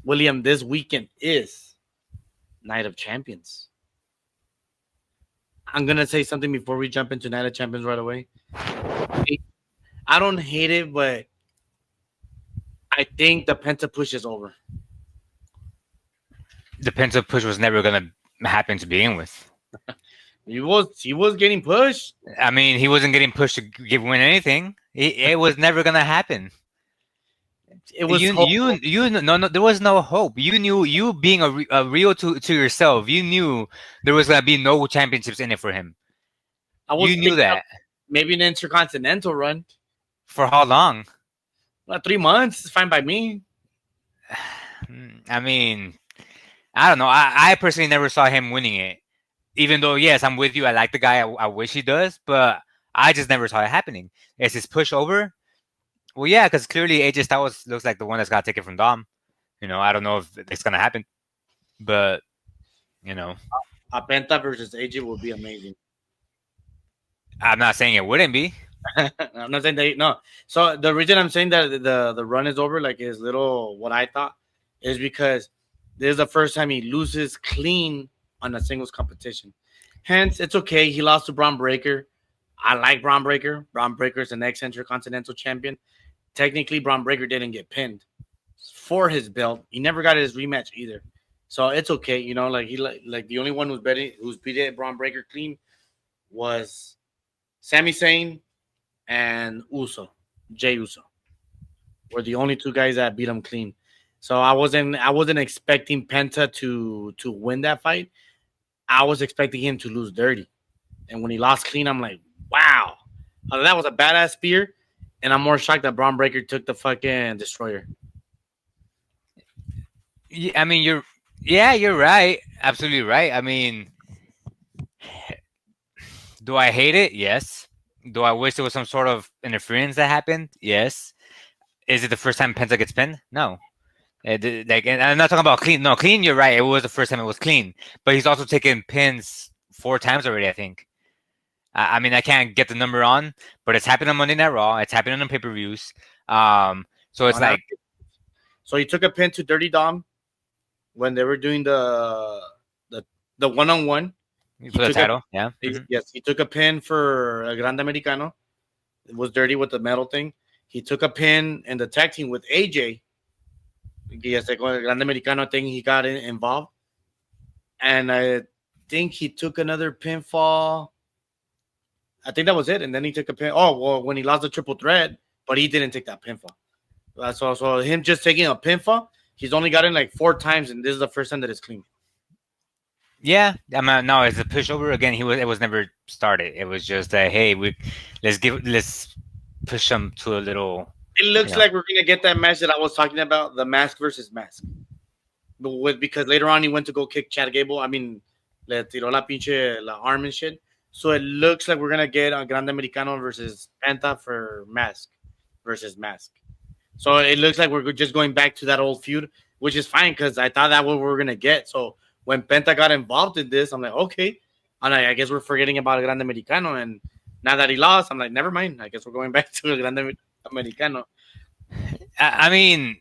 William, this weekend is Night of Champions. I'm gonna say something before we jump into Night of Champions right away. I don't hate it, but I think the Penta push is over. The Penta push was never gonna happen to begin with. He was getting pushed. I mean, he wasn't getting pushed to win anything. It was never gonna happen. It was no, there was no hope. You knew, you being a real to yourself, you knew there was gonna be no championships in it for him. You knew that. Maybe an intercontinental run. For how long? Well, 3 months. It's fine by me. I mean, I don't know. I personally never saw him winning it. Even though, yes, I'm with you. I like the guy. I wish he does, but I just never saw it happening. Is his push over? Well, yeah, because clearly AJ Styles looks like the one that's got to take it from Dom. I don't know if it's gonna happen, but a Penta versus AJ would be amazing. I'm not saying it wouldn't be. I'm not saying that. No. So the reason I'm saying that the run is over, like his little what I thought, is because this is the first time he loses clean on a singles competition. Hence, it's okay. He lost to Braun Breaker. I like Braun Breaker. Braun Breaker is the next Intercontinental Champion. Technically, Braun Breaker didn't get pinned for his belt. He never got his rematch either. So it's okay. Like the only one who's beat Braun Breaker clean was Sami Zayn and Jey Uso. Were the only two guys that beat him clean. So I wasn't expecting Penta to win that fight. I was expecting him to lose dirty. And when he lost clean, I'm like, wow. That was a badass spear. And I'm more shocked that Braun Breaker took the fucking destroyer. Yeah, I mean, you're right. Absolutely right. I mean, do I hate it? Yes. Do I wish there was some sort of interference that happened? Yes. Is it the first time Penta gets pinned? No. And I'm not talking about clean. No, clean, you're right. It was the first time it was clean. But he's also taken pins 4 times already, I think. I mean, I can't get the number on, but it's happened on Monday Night Raw. It's happening on pay-per-views. So it's like... So he took a pin to Dirty Dom when they were doing the one-on-one. For the title, yeah. Yes, he took a pin for a Grande Americano. It was Dirty with the metal thing. He took a pin in the tag team with AJ. Yes, the Grande Americano thing, he got involved. And I think he took another pinfall. I think that was it. And then he took a pin. Oh, well, when he lost the triple threat, but he didn't take that pinfall. So him just taking a pinfall, he's only gotten like 4 times, and this is the first time that it's clean. Yeah, no, it's a pushover again. It was never started. It was just hey, let's push him to a little. It looks like we're gonna get that match that I was talking about, the mask versus mask. Because later on he went to go kick Chad Gable. I mean, le tiró la pinche la arm and shit. So it looks like we're gonna get a Grande Americano versus Penta for mask versus mask. So it looks like we're just going back to that old feud, which is fine because I thought that's what we were gonna get. So when Penta got involved in this, I'm like, okay. And I guess we're forgetting about Grande Americano. And now that he lost, I'm like, never mind. I guess we're going back to Grande Americano. I mean,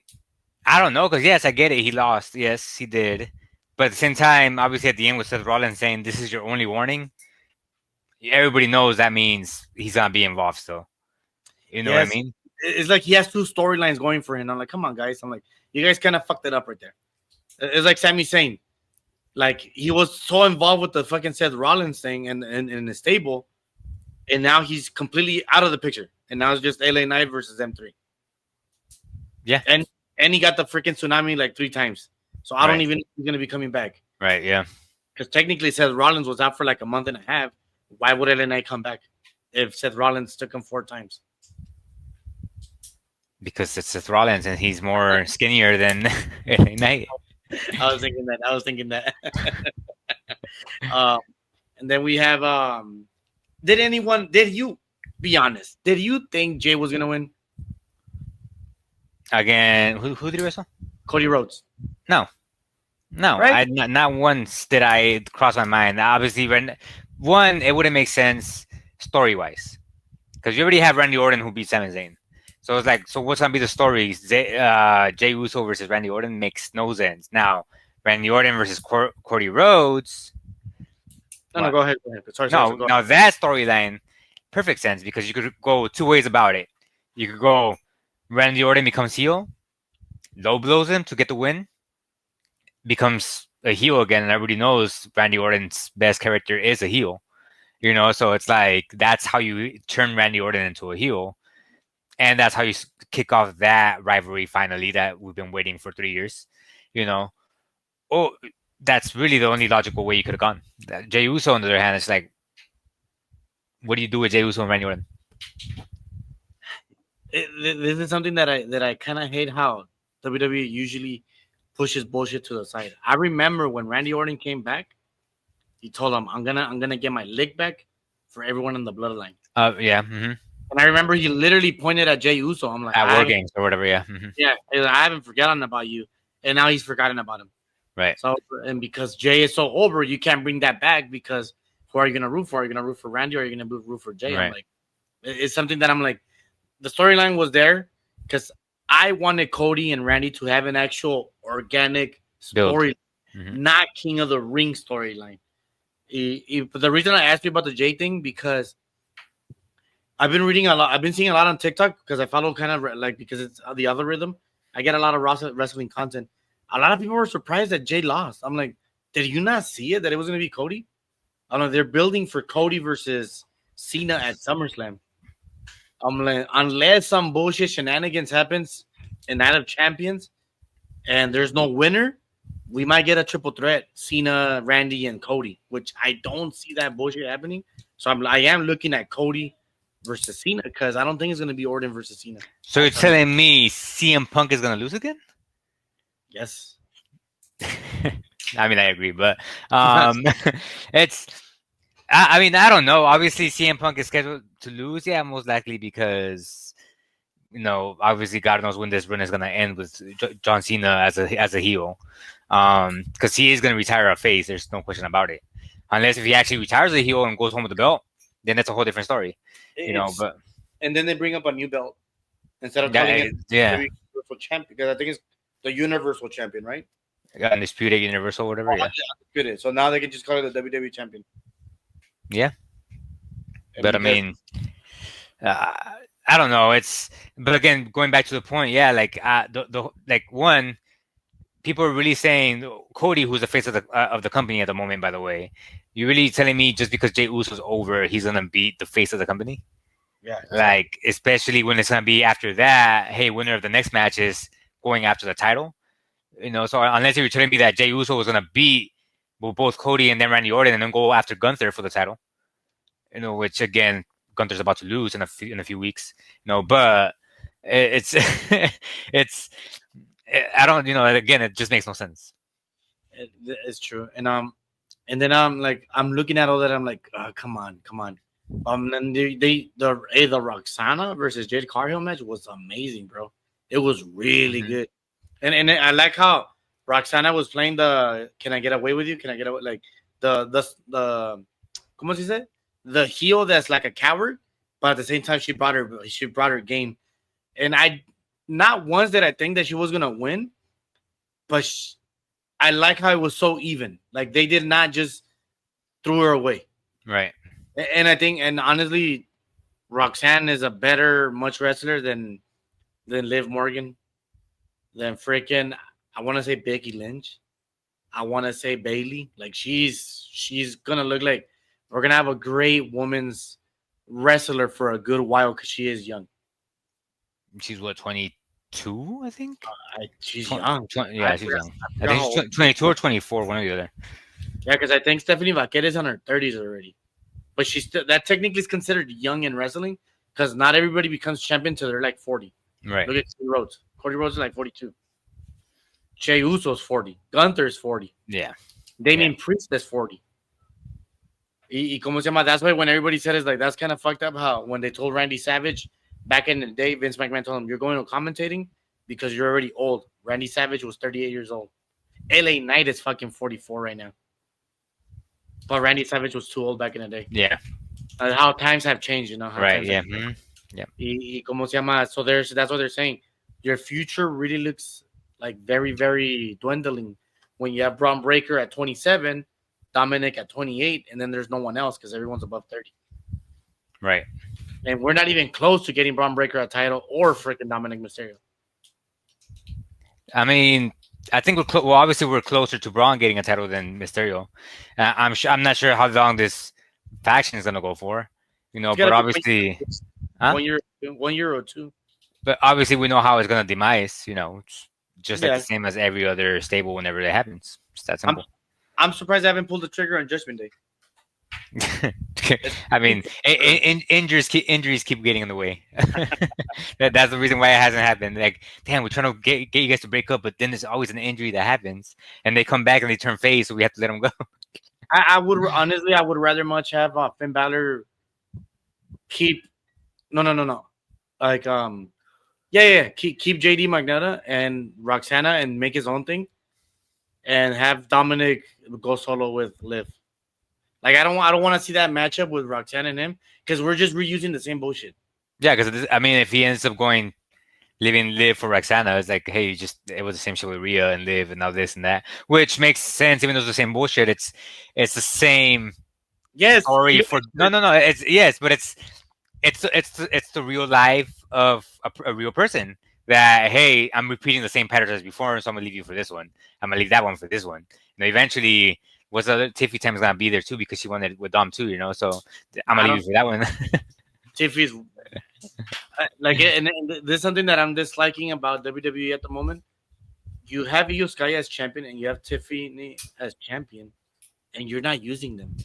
I don't know because yes, I get it. He lost. Yes, he did. But at the same time, obviously at the end with Seth Rollins saying this is your only warning, everybody knows that means he's gonna be involved still. You know what I mean? It's like he has 2 storylines going for him. I'm like, come on, guys. I'm like, you guys kind of fucked it up right there. It's like Sami Zayn. Like, he was so involved with the fucking Seth Rollins thing and in the stable, and now he's completely out of the picture. And now it's just LA Knight versus M3. Yeah. And he got the freaking tsunami like 3 times. So I don't even know if he's going to be coming back. Right, yeah. Because technically Seth Rollins was out for like a month and a half. Why would LA Knight come back if Seth Rollins took him 4 times? Because it's Seth Rollins and he's more skinnier than LA Knight. I was thinking that. And then we have did you be honest? Did you think Jay was gonna win? Again, who did he wrestle? Cody Rhodes. No. Right? Not once did I cross my mind. Obviously, one, it wouldn't make sense story wise. Because you already have Randy Orton who beat Sami Zayn. So it's like, so what's gonna be the story? Jey Uso versus Randy Orton makes no sense. Now, Randy Orton versus Cody Rhodes. No, no, What? go ahead. Go ahead. Sorry, sorry, No, sorry. Go now that storyline, perfect sense because you could go two ways about it. You could go Randy Orton becomes heel, low blows him to get the win, becomes a heel again, and everybody knows Randy Orton's best character is a heel. You know, so it's like that's how you turn Randy Orton into a heel, and that's how you kick off that rivalry finally that we've been waiting for 3 years. You know, oh, that's really the only logical way you could have gone. Jey Uso, on the other hand, it's like, what do you do with Jey Uso and Randy Orton? This is something that I kind of hate how WWE usually pushes bullshit to the side. I remember when Randy Orton came back, he told him, "I'm gonna get my lick back for everyone in the bloodline." Yeah, mm-hmm. And I remember he literally pointed at Jey Uso. I'm like, At War Games or whatever. Yeah, mm-hmm. yeah, I haven't forgotten about you, and now he's forgotten about him. Right. So, and because Jay is so over, you can't bring that back because who are you gonna root for? Are you gonna root for Randy or are you gonna root for Jay? Right. I'm like, it's something that I'm like, the storyline was there because I wanted Cody and Randy to have an actual organic story, not King of the Ring storyline. But the reason I asked you about the Jay thing because I've been reading a lot. I've been seeing a lot on TikTok because I follow kind of like because it's the algorithm. I get a lot of wrestling content. A lot of people were surprised that Jay lost. I'm like, did you not see it that it was going to be Cody? I don't know. They're building for Cody versus Cena at SummerSlam. I'm like, unless some bullshit shenanigans happens in Night of Champions and there's no winner, we might get a triple threat: Cena, Randy, and Cody. Which I don't see that bullshit happening. So I am looking at Cody versus Cena because I don't think it's going to be Orton versus Cena. So you're telling me CM Punk is going to lose again? Yes. I mean, I agree, but it's. I mean, I don't know. Obviously, CM Punk is scheduled to lose. Yeah, most likely because obviously, God knows when this run is going to end with John Cena as a heel, because he is going to retire a face. There's no question about it. Unless if he actually retires a heel and goes home with the belt, then that's a whole different story. But and then they bring up a new belt instead of calling it Universal Champion because I think it's the Universal Champion, right? Undisputed Universal, whatever. Yeah. Undisputed. So now they can just call it the WWE Champion. Yeah. But I mean, I don't know. But again, going back to the point, yeah, like one, people are really saying Cody, who's the face of the company at the moment. By the way, you really telling me just because Jey Uso's over, he's gonna beat the face of the company? Yeah. Like, especially when it's gonna be after that. Hey, winner of the next match is going after the title. So unless you're telling me that Jey Uso was gonna beat both Cody and then Randy Orton and then go after Gunther for the title, which again Gunther's about to lose in a few weeks. But it's I don't again it just makes no sense. It's true, and then I'm looking at all that. I'm like, come on. And the Roxana versus Jade Cargill match was amazing, bro. It was really good. And I like how Roxana was playing the "Can I get away with you? Can I get away?" Like the ¿cómo se dice? The heel that's like a coward, but at the same time she brought her game. And I not once did I think that she was gonna win, but I like how it was so even. Like they did not just throw her away, right? And I think, and honestly, Roxanne is a better much wrestler than Liv Morgan. Then freaking, I want to say Becky Lynch. I want to say Bailey. Like she's gonna look like we're gonna have a great women's wrestler for a good while because she is young. She's what, 22, I think. She's young. Yeah, she's young. I think she's 22 or 24, one or the other. Yeah, because I think Stephanie Vaquer is on her 30s already, but she's still, that technically is considered young in wrestling because not everybody becomes champion until they're like 40. Right. Look at Cody Rhodes. Cody Rhodes is like 42. Jey Uso's 40. Gunther's 40. Yeah. Damien Priest is 40. Y como se llama? That's why when everybody said it's like that's kind of fucked up how when they told Randy Savage back in the day, Vince McMahon told him you're going to commentating because you're already old. Randy Savage was 38 years old. LA Knight is fucking 44 right now. But Randy Savage was too old back in the day. Yeah. How times have changed, Right. Yeah. Yeah. Y como se llama? So that's what they're saying. Your future really looks like very, very dwindling when you have Braun Breaker at 27, Dominic at 28, and then there's no one else because everyone's above 30. Right. And we're not even close to getting Braun Breaker a title or freaking Dominic Mysterio. I mean, I think well, obviously we're closer to Braun getting a title than Mysterio. I'm not sure how long this faction is gonna go for, It's but gotta be obviously, huh? 1 year, 1 year or two. But obviously we know how it's gonna demise. It's just like the Yeah, same as every other stable whenever it happens. It's that I'm simple. I'm surprised I haven't pulled the trigger on Judgment Day. I mean, injuries keep getting in the way. That's the reason why it hasn't happened. Like, damn, we're trying to get you guys to break up, but then there's always an injury that happens, and they come back and they turn face, so we have to let them go. I would honestly, I would rather much have Finn Balor keep no, like yeah, keep JD Magneto and Roxana and make his own thing, and have Dominic go solo with Liv. Like I don't want to see that matchup with Roxana and him because we're just reusing the same bullshit. Yeah, because I mean, if he ends up going Live for Roxana, it's like, hey, it was the same shit with Rhea and Liv, and now this and that, which makes sense. Even though it's the same bullshit, it's the same Yes, story for no. It's yes, but it's the real life of a real person. That, hey, I'm repeating the same patterns as before, so I'm gonna leave you for this one. I'm gonna leave that one for this one. Eventually, what's the other Tiffy time is gonna be there too because she wanted with Dom too. So I'm gonna leave you for that one. Tiffy's like, and there's something that I'm disliking about WWE at the moment. You have Io Sky as champion and you have Tiffany as champion, and you're not using them.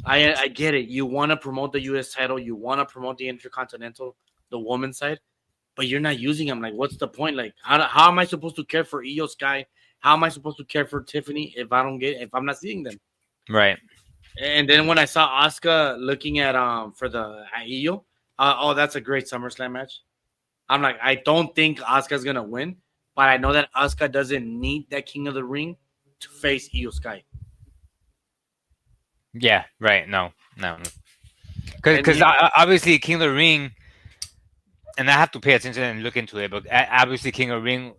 I get it. You want to promote the U.S. title, you want to promote the Intercontinental, the women's side, but you're not using them. Like, what's the point? Like, how am I supposed to care for Io Sky? How am I supposed to care for Tiffany if I'm not seeing them? Right. And then when I saw Asuka looking at for the Io, oh, that's a great SummerSlam match. I'm like, I don't think Asuka's gonna win, but I know that Asuka doesn't need that King of the Ring to face Io Sky. Yeah. Right. No. Because obviously King of the Ring, and I have to pay attention and look into it. But obviously King of the Ring,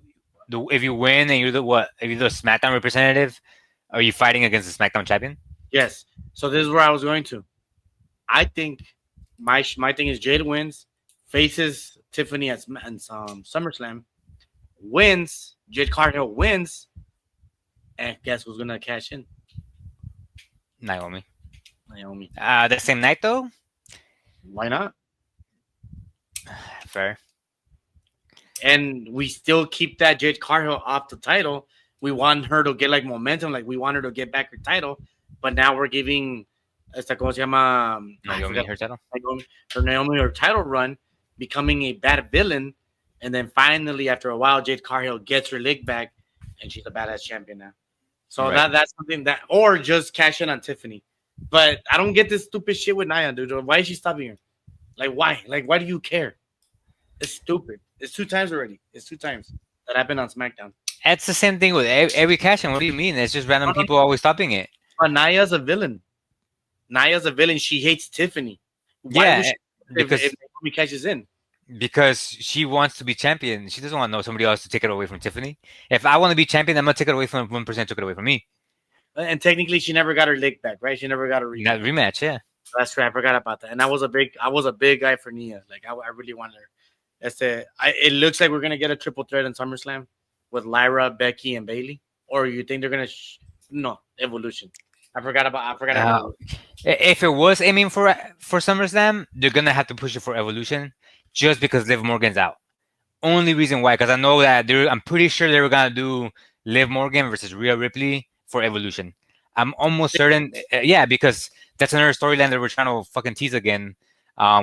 if you win and you're if you're the SmackDown representative, are you fighting against the SmackDown champion? Yes. So this is where I was going to. I think my thing is Jade wins, faces Tiffany at SummerSlam, wins. Jade Cargill wins, and guess who's gonna cash in? Naomi. The same night though. Why not? Fair. And we still keep that Jade Cargill off the title. We want her to get like momentum, like we want her to get back her title, but now we're giving ¿cómo se llama? Naomi her title. Naomi her title run, becoming a bad villain, and then finally after a while, Jade Cargill gets her leg back, and she's a badass champion now. So that's something that, or just cash in on Tiffany. But I don't get this stupid shit with Nia, dude. Why is she stopping her? Like, why? Like, why do you care? It's stupid. It's 2 times already. It's 2 times that happened on SmackDown. It's the same thing with every cash in. What do you mean? It's just random people always stopping it. But Nia's a villain. She hates Tiffany. Why because if Naomi cashes in? Because she wants to be champion. She doesn't want to know somebody else to take it away from Tiffany. If I want to be champion, I'm gonna take it away from 1%. Took it away from me. And technically, she never got her leg back, right? She never got a rematch. Yeah, that's right. I forgot about that. And I was a big guy for Nia. Like I really wanted her. It looks like we're gonna get a triple threat in SummerSlam with Lyra, Becky, and Bayley. Or you think they're gonna? No, Evolution. I forgot about. If it was aiming for SummerSlam, they're gonna have to push it for Evolution, just because Liv Morgan's out. Only reason why, because I know that I'm pretty sure they were gonna do Liv Morgan versus Rhea Ripley for Evolution. I'm almost certain. Yeah, because that's another storyline that we're trying to fucking tease again.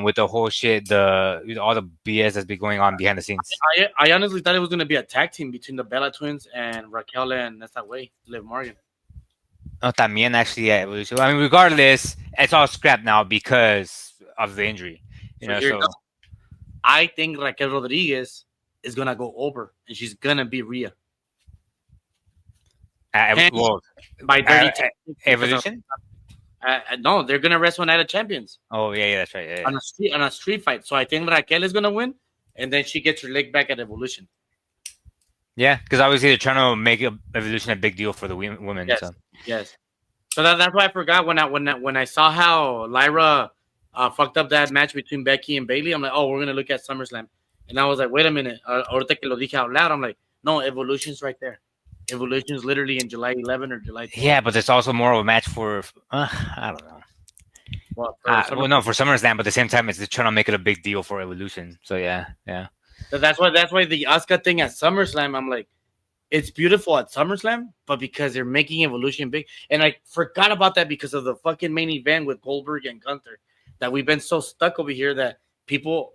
With the whole shit, all the BS that's been going on behind the scenes. I honestly thought it was gonna be a tag team between the Bella Twins and Raquel and that's that way, Liv Morgan. Oh, también actually, yeah. I mean, regardless, it's all scrapped now because of the injury. So I think Raquel Rodriguez is gonna go over, and she's gonna be Rhea. By Evolution. No, they're gonna wrestle Night of Champions Oh yeah, yeah, that's right. Yeah, yeah. on a street fight. So I think Raquel is gonna win, and then she gets her leg back at Evolution. Yeah, because obviously they're trying to make Evolution a big deal for the women. Yes, So yes. So that's why I forgot when I saw how Lyra fucked up that match between Becky and Bailey. I'm like, oh, we're gonna look at SummerSlam, and I was like, wait a minute. Ahorita que lo dije out loud, I'm like, no, Evolution's right there. Evolution's literally in July 11 or July 12. yeah, but there's also more of a match for I don't know. Well, for Summer, Well, no, for SummerSlam, but at the same time, it's trying to make it a big deal for Evolution. So yeah, yeah, that's why the Asuka thing at SummerSlam, I'm like, it's beautiful at SummerSlam, but because they're making Evolution big, and I forgot about that because of the fucking main event with Goldberg and Gunther, that we've been so stuck over here that people,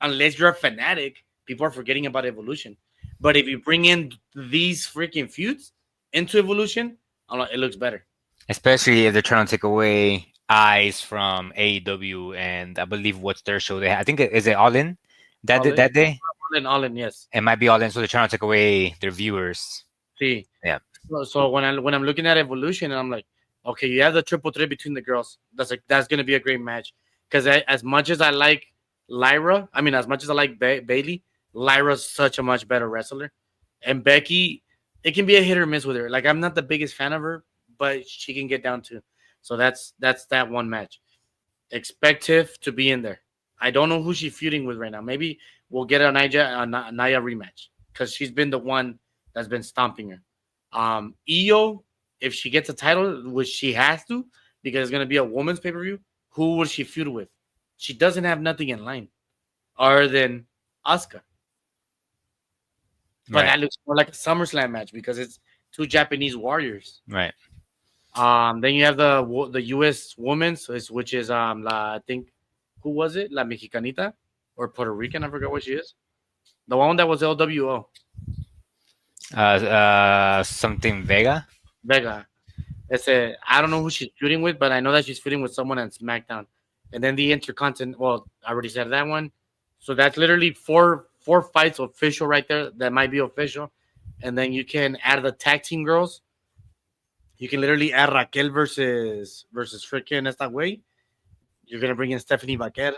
unless you're a fanatic, people are forgetting about Evolution. But if you bring in these freaking feuds into Evolution, I'm like, it looks better. especially if they're trying to take away eyes from AEW and I believe what's their show. I think is it All In All in, that day. all in, yes. It might be All In, so they're trying to take away their viewers. See, Yeah. so when I'm looking at Evolution, and I'm like, okay, you have the triple threat between the girls. That's gonna be a great match. Because as much as I like Lyra, I mean, as much as I like Bailey, Lyra's such a much better wrestler, and Becky, it can be a hit or miss with her. Like I'm not the biggest fan of her, but she can get down too. So that's that one match. Expect Tiff to be in there. I don't know who she's feuding with right now. Maybe we'll get a Naya rematch because she's been the one that's been stomping her. Io, if she gets a title, which she has to, because it's gonna be a woman's pay per view, who would she feud with? She doesn't have nothing in line other than Asuka. But Right. that looks more like a SummerSlam match because it's two Japanese warriors. Right. Then you have the U.S. women's, which is I think who was it? La Mexicanita or Puerto Rican? I forgot what she is. The one that was LWO Something Vega. Vega. I don't know who she's feuding with, but I know that she's feuding with someone on SmackDown. And then the Intercontinental. Well, I already said that one. So that's literally four fights official right there. That might be official. And then you can add the tag team girls. You can literally add Raquel versus freaking esta way. You're gonna bring in Stephanie Vaquer,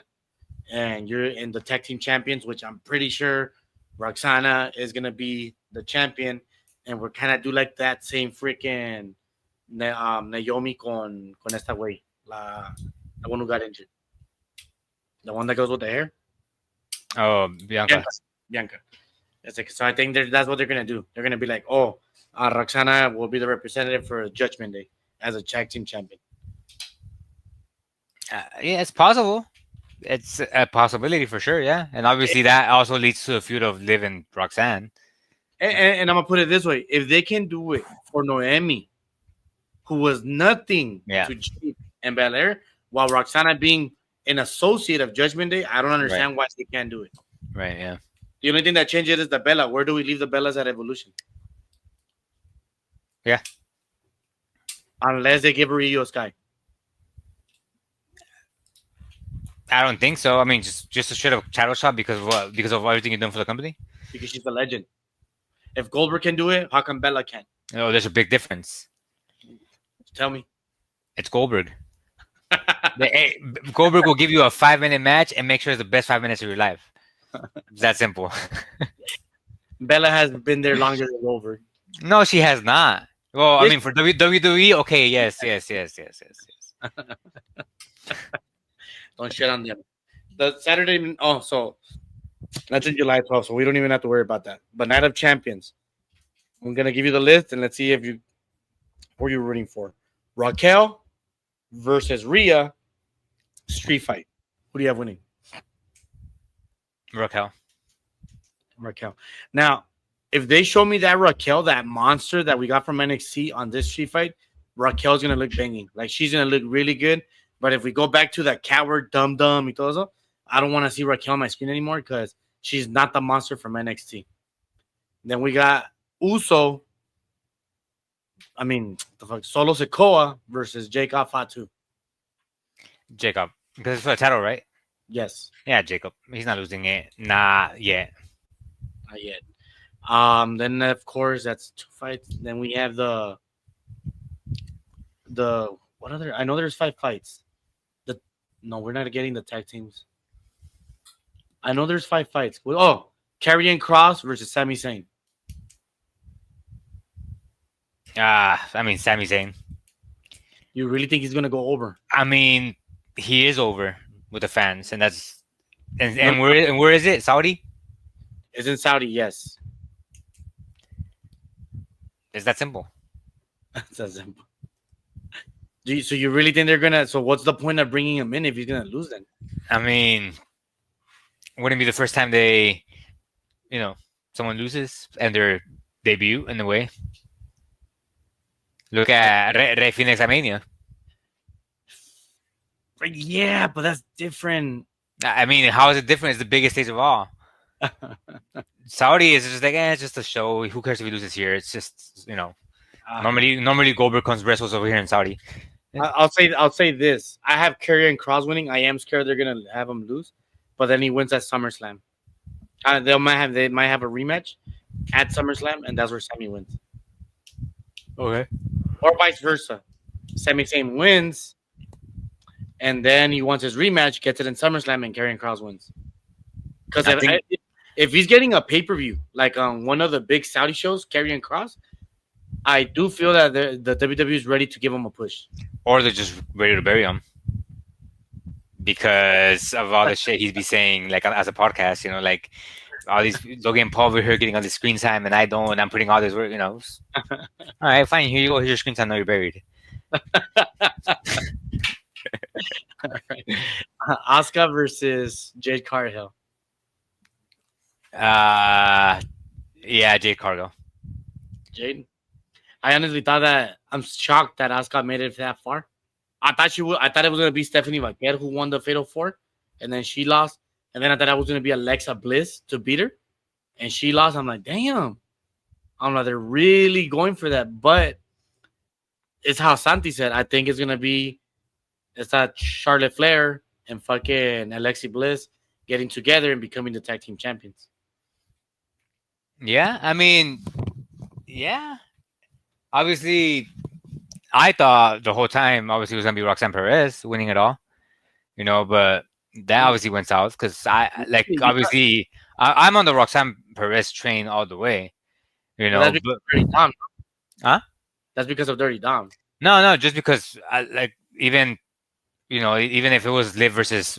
and you're in the tag team champions, which I'm pretty sure Roxana is gonna be the champion, and we're kind of do like that same freaking Naomi con esta way, the one who got injured, the one that goes with the hair, Oh, Bianca. Bianca. It's like, so I think that's what they're gonna do. They're gonna be like, oh, Roxana will be the representative for Judgment Day as a tag team champion. Yeah, it's possible. It's a possibility for sure. Yeah, and obviously that also leads to a feud of Liv and Roxanne. And I'm gonna put it this way: if they can do it for Noemi, who was nothing Yeah. to Jade and Belair, while Roxana being an associate of Judgment Day, I don't understand why they can't do it. Right. Yeah. The only thing that changes is the Bella. Where do we leave the Bellas at Evolution? Yeah. Unless they give her Io Sky. I don't think so. I mean, just a straight up title shot because of what? Because of everything you're doing for the company. Because she's a legend. If Goldberg can do it, how come Bella can't? Oh, there's a big difference. Tell me. It's Goldberg. Goldberg will give you a 5-minute match and make sure it's the best 5 minutes of your life. It's that simple. Bella has been there longer than Goldberg. No, she has not. Well, I Yes. mean, for WWE, okay, yes. Don't shit on them. The Saturday. Oh, so that's in July 12th, so we don't even have to worry about that. But Night of Champions. I'm gonna give you the list and let's see if who you're rooting for. Raquel versus Rhea. Street fight. Who do you have winning? Raquel. Raquel. Now, if they show me that Raquel, that monster that we got from NXT on this street fight, Raquel's gonna look banging. Like she's gonna look really good. But if we go back to that coward, dumb, y todo eso, I don't want to see Raquel on my screen anymore because she's not the monster from NXT. Then we got Uso. I mean, the fuck, Solo Sikoa versus Jacob Fatu. Jacob. Because it's for the title, right? Yes, Yeah, Jacob. He's not losing it. Nah, yet. not yet. Then of course that's two fights. Then we have the what other? I know there's 5 fights. The No, we're not getting the tag teams. I know there's 5 fights. Oh, Karrion Cross versus Sami Zayn. I mean, Sami Zayn. You really think he's gonna go over? I mean, he is over with the fans, and that's and, No, and where is it? Saudi? it's in Saudi. Yes, It's that simple. that's that simple. So you really think they're gonna? So what's the point of bringing him in if he's gonna lose then? I mean, wouldn't be the first time they, someone loses and their debut in a way. Look at Rey Phoenix at Mania. Like, yeah, but that's different. I mean, how is it different? It's the biggest stage of all. Saudi is just like, it's just a show. Who cares if he loses here? It's just, normally Goldberg comes wrestles over here in Saudi. I'll say this. I have Karrion Cross winning. I am scared they're gonna have him lose, but then he wins at SummerSlam. They might have a rematch at SummerSlam, and that's where Sami wins. Okay. Or vice versa. Sami Zayn wins, and then he wants his rematch, gets it in SummerSlam, and Karrion Cross wins. Because if he's getting a pay-per-view, like on one of the big Saudi shows, Karrion Cross, I do feel that the WWE is ready to give him a push. Or they're just ready to bury him. Because of all the shit he's be saying, like as a podcast, like all these Logan Paul over here getting all this screen time and I don't, and I'm putting all this work, All right, fine, here you go, here's your screen time, now you're buried. Asuka versus Jade Cargill. Yeah, Jade Cargill. Jade. I honestly thought that I'm shocked that Asuka made it that far. I thought it was gonna be Stephanie Vaquer who won the Fatal 4, and then she lost. And then I thought it was gonna be Alexa Bliss to beat her, and she lost. I'm like, damn. I'm like, they're really going for that. But it's how Santi said. I think it's gonna be that Charlotte Flair and fucking Alexa Bliss getting together and becoming the tag team champions. Yeah, I mean, yeah. Obviously, I thought the whole time, obviously, it was going to be Roxanne Perez winning it all, but that obviously went south because obviously, I'm on the Roxanne Perez train all the way, That's because of Dirty Dom. Huh? That's because of Dirty Dom. No, just because, even if it was Liv versus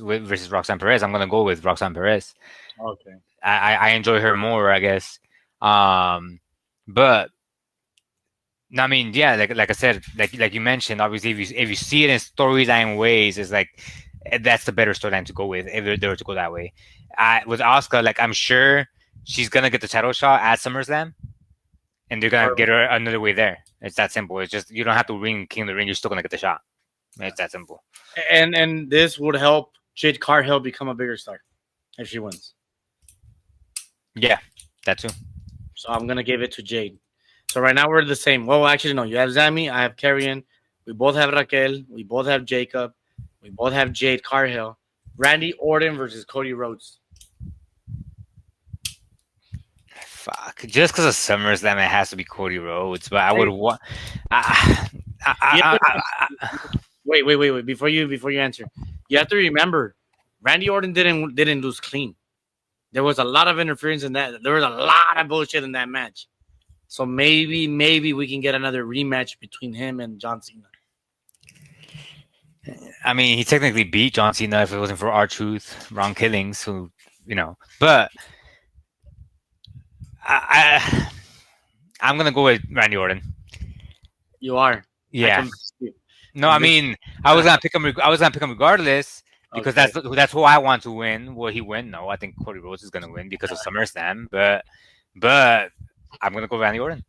Roxanne Perez, I'm going to go with Roxanne Perez. Okay. I enjoy her more, I guess. But I mean, yeah, like I said, like you mentioned, obviously, if you see it in storyline ways, it's like that's the better storyline to go with if they were to go that way. With Asuka, I'm sure she's gonna get the title shot at SummerSlam, and they're gonna get her another way there. It's that simple. It's just you don't have to ring King of the Ring. You're still gonna get the shot. It's that simple. And this would help Jade Cargill become a bigger star if she wins. Yeah, that too. So I'm gonna give it to Jade. So right now we're the same. Well, actually, no. You have Zami. I have Karrion. We both have Raquel. We both have Jacob. We both have Jade Cargill. Randy Orton versus Cody Rhodes. Fuck. Just because of SummerSlam, it has to be Cody Rhodes. But I would want. Wait. Before you answer, you have to remember, Randy Orton didn't lose clean. There was a lot of interference in that. There was a lot of bullshit in that match. So maybe we can get another rematch between him and John Cena. I mean, he technically beat John Cena if it wasn't for R-Truth, Ron Killings, who, But I'm gonna go with Randy Orton. You are. Yeah. No, I mean, I was gonna pick him. I was gonna pick him regardless because that's who I want to win. Will he win? No, I think Cody Rhodes is gonna win because of SummerSlam. But I'm gonna go Randy Orton.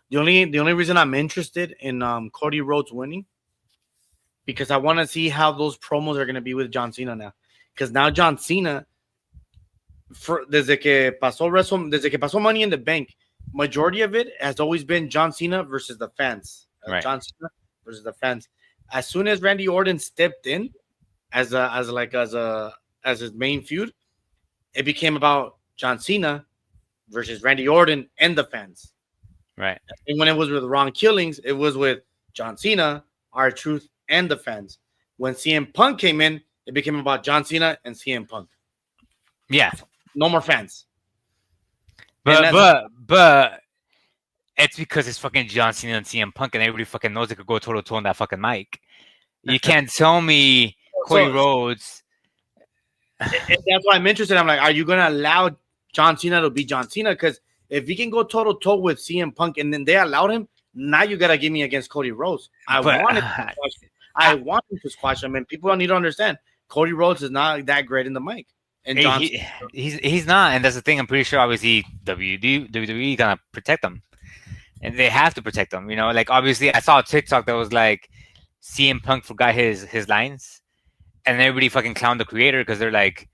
The only reason I'm interested in Cody Rhodes winning because I want to see how those promos are gonna be with John Cena now. Because now John Cena, desde que pasó Money in the Bank, majority of it has always been John Cena versus the fans. Right. John Cena versus the fans. As soon as Randy Orton stepped in as his main feud, it became about John Cena versus Randy Orton and the fans. Right. And when it was with Ron Killings, it was with John Cena, R-Truth, and the fans. When CM Punk came in, it became about John Cena and CM Punk. Yeah, No more fans. but it's because it's fucking John Cena and CM Punk, and everybody fucking knows they could go toe to toe on that fucking mic. You can't tell me Cody Rhodes. That's why I'm interested. I'm like, are you gonna allow John Cena to be John Cena? Because if he can go toe to toe with CM Punk, and then they allowed him, now you gotta give me against Cody Rhodes. I want him to squash him, and people need to understand Cody Rhodes is not that great in the mic. And John, he's not, and that's the thing. I'm pretty sure, obviously, WWE gonna protect him, and they have to protect him. You know, like obviously, I saw a TikTok that was like CM Punk forgot his lines, and everybody fucking clowned the creator because they're like,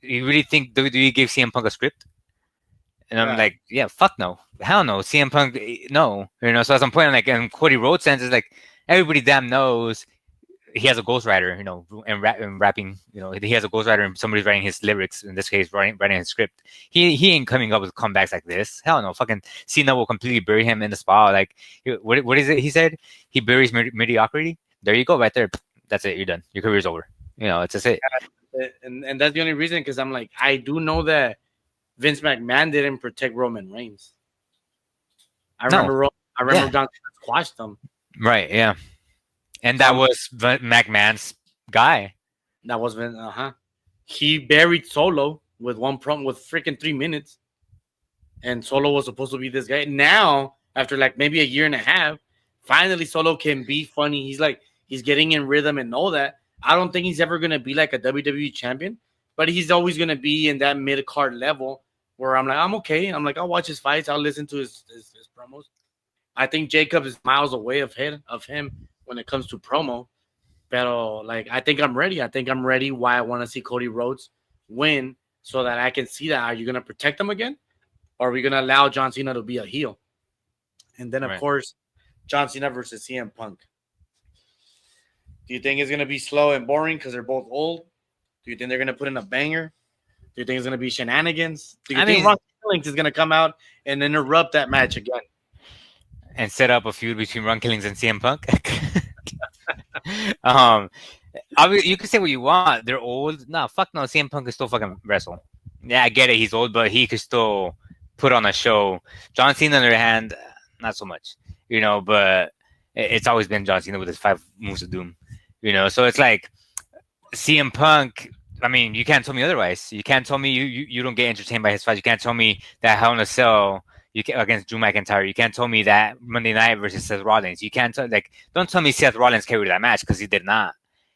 "You really think WWE gave CM Punk a script?" And I'm like, "Yeah, fuck no, hell no, CM Punk, no." You know, so at some point, like, in Cody Rhodes' sense, is like everybody damn knows he has a ghostwriter, you know, and rapping, you know, he has a ghostwriter and somebody's writing his lyrics, in this case, writing his script. He ain't coming up with comebacks like this. Hell no. Fucking Cena will completely bury him in the spot. Like, what is it he said? He buries mediocrity. There you go, right there. That's it. You're done. Your career's over. You know, it's just it. And that's the only reason, because I'm like, I do know that Vince McMahon didn't protect Roman Reigns. I remember John Cena squashed them. Right, yeah. And that was McMahon's guy. That was Vince. He buried Solo with one promo with freaking 3 minutes, and Solo was supposed to be this guy. Now, after like maybe a year and a half, finally Solo can be funny. He's getting in rhythm and all that. I don't think he's ever gonna be like a WWE champion, but he's always gonna be in that mid card level where I'm like, I'm okay. I'm like, I'll watch his fights. I'll listen to his promos. I think Jacob is miles away of him when it comes to promo. But like, I think I'm ready. Why I want to see Cody Rhodes win, so that I can see that. Are you going to protect him again? Or are we going to allow John Cena to be a heel? And then, of course, John Cena versus CM Punk. Do you think it's going to be slow and boring because they're both old? Do you think they're going to put in a banger? Do you think it's going to be shenanigans? Do you think Ron Killings is going to come out and interrupt that match again? And set up a feud between Ron Killings and CM Punk? You can say what you want. They're old. No, fuck no. CM Punk can still fucking wrestle. Yeah, I get it. He's old, but he could still put on a show. John Cena, on the other hand, not so much. You know, but it's always been John Cena with his 5 moves of doom. You know, so it's like CM Punk. I mean, you can't tell me otherwise. You can't tell me you don't get entertained by his fights. You can't tell me that Hell in a Cell against Drew McIntyre. You can't tell me that Monday Night versus Seth Rollins. You can't don't tell me Seth Rollins carried that match, because he did not.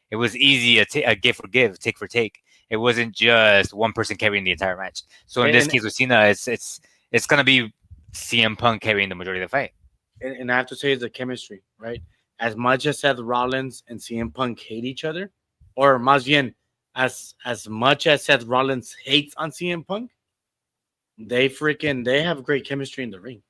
It was easy a give for give, take for take. It wasn't just one person carrying the entire match. So in this case with Cena, it's gonna be CM Punk carrying the majority of the fight. And I have to say, it's the chemistry, right? As much as Seth Rollins and CM Punk hate each other, or más bien, as much as Seth Rollins hates on CM Punk, they have great chemistry in the ring.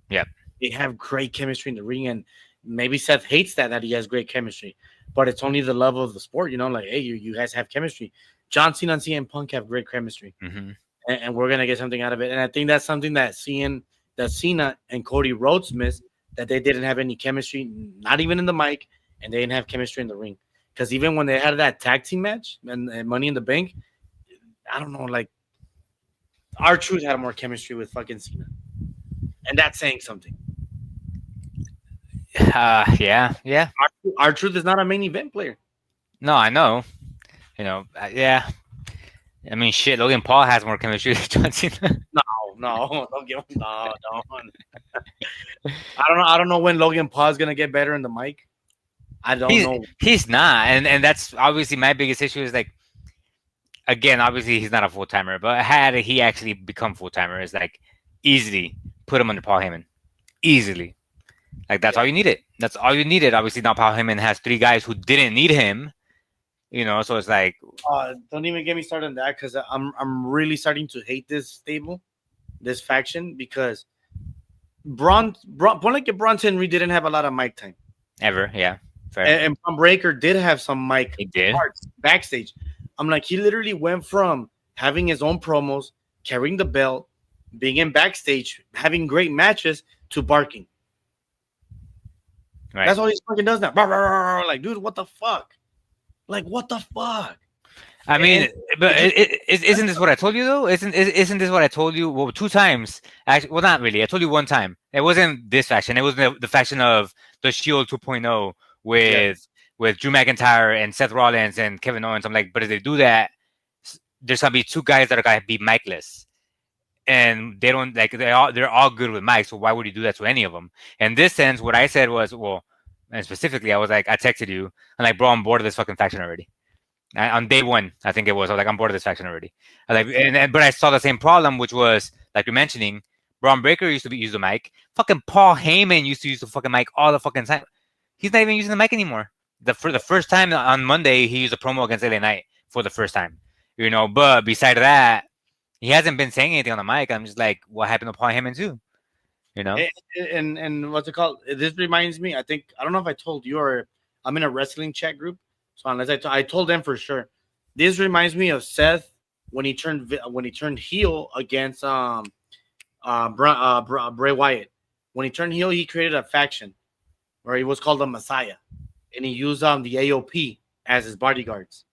Yeah. They have great chemistry in the ring, and maybe Seth hates that he has great chemistry, but it's only the love of the sport, you know, like, hey, you guys have chemistry. John Cena and CM Punk have great chemistry, and we're going to get something out of it. And I think that's something that Cena and Cody Rhodes missed, that they didn't have any chemistry, not even in the mic, and they didn't have chemistry in the ring. Because even when they had that tag team match and Money in the Bank, I don't know, like, R-Truth had more chemistry with fucking Cena, and that's saying something. Yeah. R-Truth is not a main event player. No, I know. You know, yeah. I mean, shit. Logan Paul has more chemistry with John Cena. No, don't give him. No, don't. I don't know when Logan Paul is gonna get better in the mic. I don't know. He's not, and that's obviously my biggest issue. Is like, again, obviously he's not a full timer, but had he actually become full timer, is like easily put him under Paul Heyman, easily. Like that's all you needed. That's all you needed. Obviously now Paul Heyman has 3 guys who didn't need him. You know, so it's like, don't even get me started on that, because I'm really starting to hate this stable, this faction, because Braun Henry didn't have a lot of mic time ever. Yeah, fair. And Braun Breaker did have some mic parts backstage. I'm like, he literally went from having his own promos, carrying the belt, being in backstage, having great matches, to barking. Right. That's all he fucking does now. Like, dude, what the fuck? Like, what the fuck? I And mean, but just isn't this what I told you though? Isn't this what I told you? Well, two times actually. Well, not really. I told you one time. It wasn't this faction. It was the faction of the Shield 2.0 yeah, with Drew McIntyre and Seth Rollins and Kevin Owens. I'm like, but if they do that, there's gonna be two guys that are gonna be mic-less, and they don't like they're all good with mics. So why would you do that to any of them? In this sense, what I said was, well, and specifically, I was like, I texted you. I'm like, bro, I'm bored of this fucking faction already. On day one, I think it was. I was like, I'm bored of this faction already. I like, but I saw the same problem, which was like you're mentioning. Braun Breaker used to use the mic. Fucking Paul Heyman used to use the fucking mic all the fucking time. He's not even using the mic anymore. For the first time on Monday, he used a promo against LA Knight for the first time. You know, but beside that, he hasn't been saying anything on the mic. I'm just like, what happened to Paul Heyman too? You know? and what's it called? This reminds me. I think I don't know if I told you or I'm in a wrestling chat group. So unless I told them for sure. This reminds me of Seth when he turned heel against Bray Wyatt. When he turned heel, he created a faction where he was called the Messiah, and he used the AOP as his bodyguards.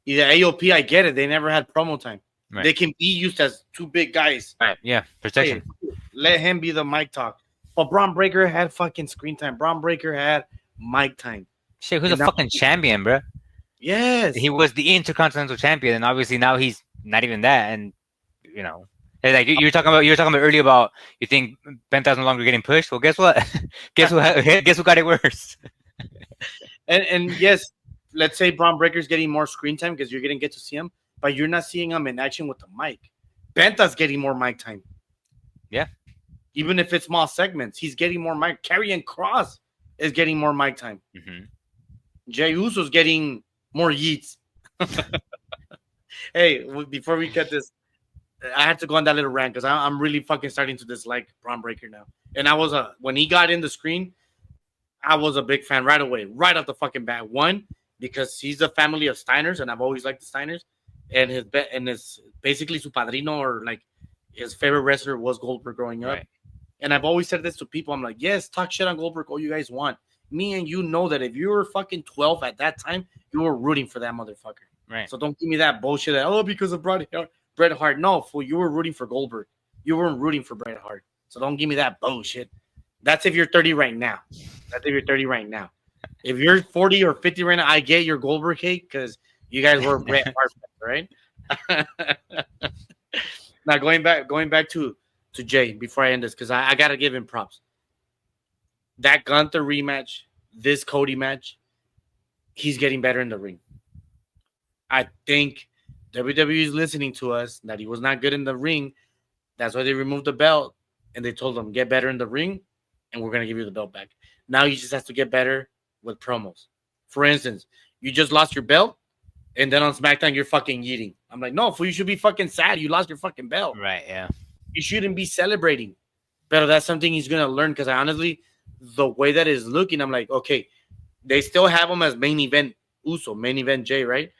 The AOP, I get it. They never had promo time. Right. They can be used as two big guys. Right. Yeah. Protection. Hey, let him be the mic talk. But Braun Breaker had fucking screen time. Braun Breaker had mic time. Shit, who's a fucking champion, bro? Yes. He was the Intercontinental Champion, and obviously now he's not even that. And you know, like you were talking about earlier about you think Penta's no longer getting pushed. Well, guess what? guess who got it worse? and yes, let's say Braun Breaker's getting more screen time because you're going to get to see him, but you're not seeing him in action with the mic. Penta's getting more mic time. Yeah. Even if it's small segments, he's getting more mic. Karrion Kross is getting more mic time. Mm-hmm. Jey Uso's getting more yeets. Hey, before we cut this, I had to go on that little rant because I'm really fucking starting to dislike Braun Breaker now. And I was when he got in the screen, I was a big fan right away, right off the fucking bat. One, because he's a family of Steiners, and I've always liked the Steiners. And his basically su padrino, or like his favorite wrestler was Goldberg growing up. Right. And I've always said this to people. I'm like, yes, talk shit on Goldberg all you guys want. Me and you know that if you were fucking 12 at that time, you were rooting for that motherfucker. Right. So don't give me that bullshit that, because of Bret Hart. No, fool, you were rooting for Goldberg. You weren't rooting for Bret Hart. So don't give me that bullshit. That's if you're 30 right now. That's if you're 30 right now. If you're 40 or 50 right now, I get your Goldberg hate because you guys were Bret Hart, right? Now going back to Jay before I end this, because I gotta give him props. That Gunther rematch, this Cody match, he's getting better in the ring. I think WWE is listening to us that he was not good in the ring. That's why they removed the belt and they told him, get better in the ring and we're going to give you the belt back. Now you just have to get better with promos. For instance, you just lost your belt and then on SmackDown you're fucking eating. I'm like, no, fool, you should be fucking sad. You lost your fucking belt. Right, yeah. You shouldn't be celebrating. But that's something he's going to learn because I honestly, the way that is looking, I'm like, okay, they still have him as main event Uso, main event Jay, right?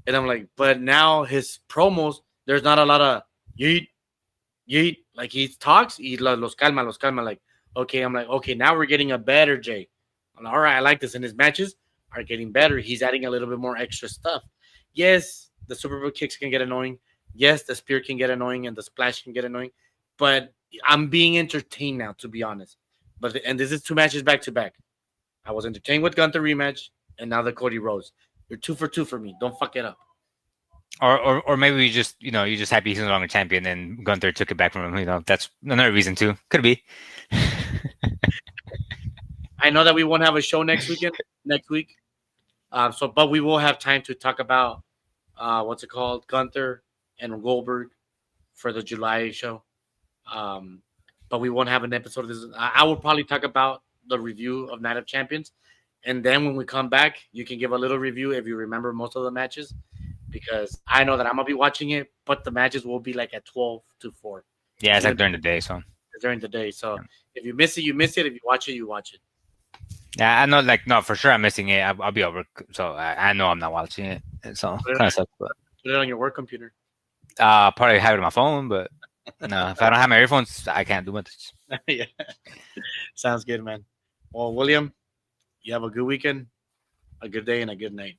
And I'm like, but now his promos, there's not a lot of yeet. Like he talks, he los calma. Like, okay, I'm like, okay, now we're getting a better Jay. I'm like, all right, I like this. And his matches are getting better. He's adding a little bit more extra stuff. Yes, the Superbook kicks can get annoying. Yes, the spear can get annoying and the splash can get annoying. But I'm being entertained now, to be honest. And this is 2 matches back to back. I was entertained with Gunther rematch, and now the Cody Rhodes. You're 2 for 2 for me. Don't fuck it up. Or maybe you just you're just happy he's no longer champion and Gunther took it back from him. That's another reason too. Could be. I know that we won't have a show next week. But we will have time to talk about what's it called, Gunther and Goldberg for the July show. But we won't have an episode of this. I will probably talk about the review of Night of Champions. And then when we come back, you can give a little review if you remember most of the matches. Because I know that I'm going to be watching it, but the matches will be like at 12 to 4. Yeah, it's like during the day. So it's during the day. So if you miss it, you miss it. If you watch it, you watch it. Yeah, I know. Like, no, for sure, I'm missing it. I'll be over. So I know I'm not watching it. So kind of sucks. But put it on your work computer. Probably have it on my phone, but no, if I don't have my earphones, I can't do much. Yeah, sounds good, man. Well, William, you have a good weekend, a good day, and a good night.